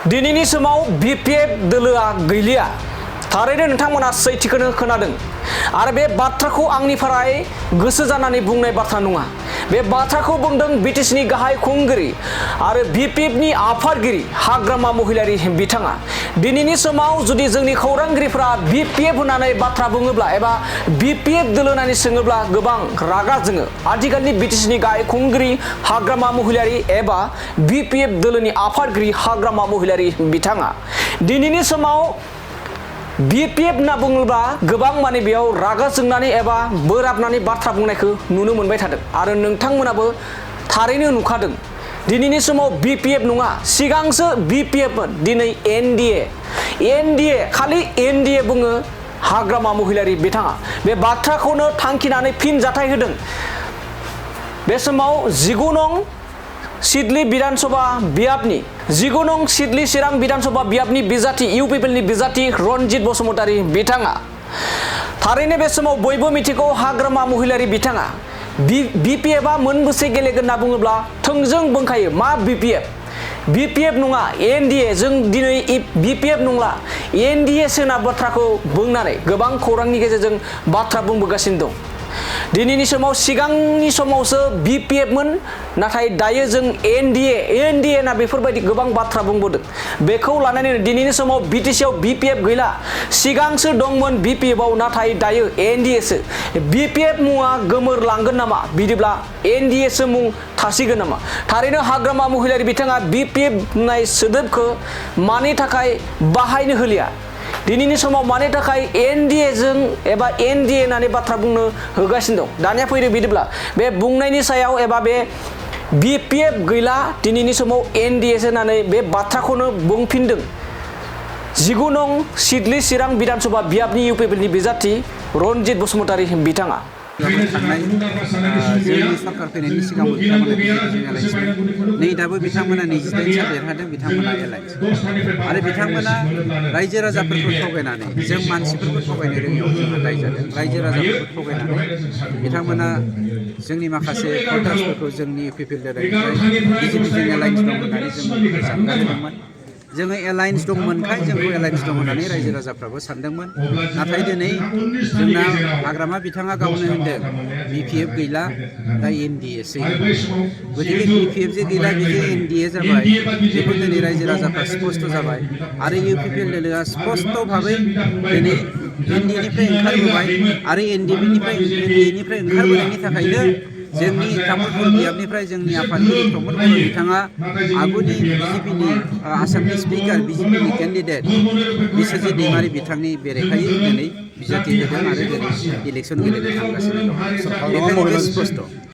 दिनैनि समाव बीपीएफ दोलोआ गैलिया थारैनो नोंथांमोना सैथोखौनो खोनादों आरो बे बाथ्राखौ आंनिफ्राय गोसो जानानै बुंनाय बाथ्रा नङा। बे बाथ्राखौ बुंदों बिटिसिनि गाहाय खुंगिरि आरो बीपीएफनि आफादगिरि हाग्रामा महिलारि बिथाङा। दिनैनि समाव जुदि जोंनि खौरांगिरिफोरा बीपीएफ होननानै बाथ्रा बुङोब्ला एबा बीपीएफ दोलो होननानै सोङोब्ला गोबां रागा जोङो। आथिखालनि बिटिसिनि गाहाय खुंगिरि हाग्रामा महिलारि एबा बीपीएफ दोलोनि आफादगिरि हाग्रामा महिलारि बिथाङा दिनैनि समाव बीपीएफ होनना बुङोब्ला गोबां माने बेयाव रागा जोंनानै एबा बोराबनानै बाथ्रा बुंनायखौ नुनो मोनबाय थादों आरो नोंथांमोनाबो थारैनो नुखादों। दिनैनि समाव बीपीएफ नङा, सिगांसो बीपीएफमोन, दिनै एनडीए खालि एनडीए बुङो हाग्रामा महिलारि बिथाङा। बे बाथ्राखौनो थांखिनानै फिन जाथाय होदों। बे समाव 19 नं सिडली विधानसभा बियाबनि 19 नं सिडली चिरां विधानसभा बियाबनि बिजाथि इउपिपिएलनि बिजाथि रनजित बसुमतारी बिथाङा थारैनो बे समाव बयबो मिथिगौ हाग्रामा महिलारि बिथाङा बीपीएफआ मोनबेसे गेलेगोन होनना बुङोब्ला थोंजों बुंखायो मा बीपीएफ नङा एनडीए। जों दिनै बीपीएफ नंला एनडीएसो होनना बाथ्राखौ बुंनानै गोबां खौरांनि गेजेरजों बाथ्रा बुंबोगासिनो दं। दिनैनि समाव सिगांनि समावसो बीपीएफमोन, नाथाय दायो जों एनडीए ना बेफोरबायदि गोबां बाथ्रा बुंबोदों। बेखौ लानानै दिनैनि समाव बिटिसिआव बीपीएफ गैला, सिगांसो दंमोन बीपीएफआव, नाथाय दायो एनडीएसो। बीपीएफ मुङा गोमोरलांगोन नामा? बिदिब्ला एनडीएसो मुं थासिगोन नामा? थारैनो हाग्रामा महिलारि बिथाङा बीपीएफ होननाय सोदोबखौ मानि थाखाय बाहायनो होलिया? दिनैनि समाव मानि थाखाय एनडीएजों एबा एनडीए होननानै बाथ्रा बुंनो होगासिनो दं? दानिया फैदो बिदिब्ला बे बुंनायनि सायाव एबा बे बीपीएफ गैला दिनैनि समाव एनडीएसो होननानै बे बाथ्राखौनो बुंफिनदों 19 नं सिडली चिरां विधानसभा बियाबनि इउपिपिएलनि बिजाथि रनजित बसुमतारी बिथाङा। जोंनि सरकार फैनायनि सिगांबो बिथांमोना नै दाबो बिथांमोना 28 सा देरहादों, बिथांमोना एलायन्स आरो बिथांमोना रायजो राजाफोरखौ थगायनानै जों मानसिफोरखौ थगायनो रोङियाव जोंहा दाय जादों। रायजो राजाफोरखौ थगायनानै बिथांमोना जोंनि माखासे भटार्सफोरखौ जोंनि इउपिपिएल दोलोनिफ्राय बिजेपिजों एलायन्स दं होननानै जों सानगारदोंमोन। जोङो एलायन्स दंमोनखाय जोंखौ एलायन्स दं होननानै रायजो राजाफ्राबो सानदोंमोन। नाथाय दिनै जोंना हाग्रामा बिथाङा गावनो होनदों बीपीएफ गैला, दा एनडीएसो। गतिके बीपीएफ जे गैला बेजों एनडीए जाबाय, बेखौ दिनै रायजो राजाफ्रा स्पष्ट जाबाय आरो इउपिपिएल दोलोआ स्पष्ट भाबै दिनै एनडीएनिफ्राय ओंखारबोबाय आरो एनडीएनिफ्राय ओंखारबोनायनि थाखायनो जोंनि तामुलपुर बियाबनिफ्राय जोंनि आफादगिरि प्रमद बर' बिथाङा आगुनि बिजेपिनि आसामनि स्पिकार बिजेपिनि केन्डिडेट बिस्वजित दैमारी बिथांनि बेरेखायै दिनै बिजाथि होदों आरो दिनै इलेक्सन गेलेनो थांगासिनो दं। बेखायनो बे स्पष्ट।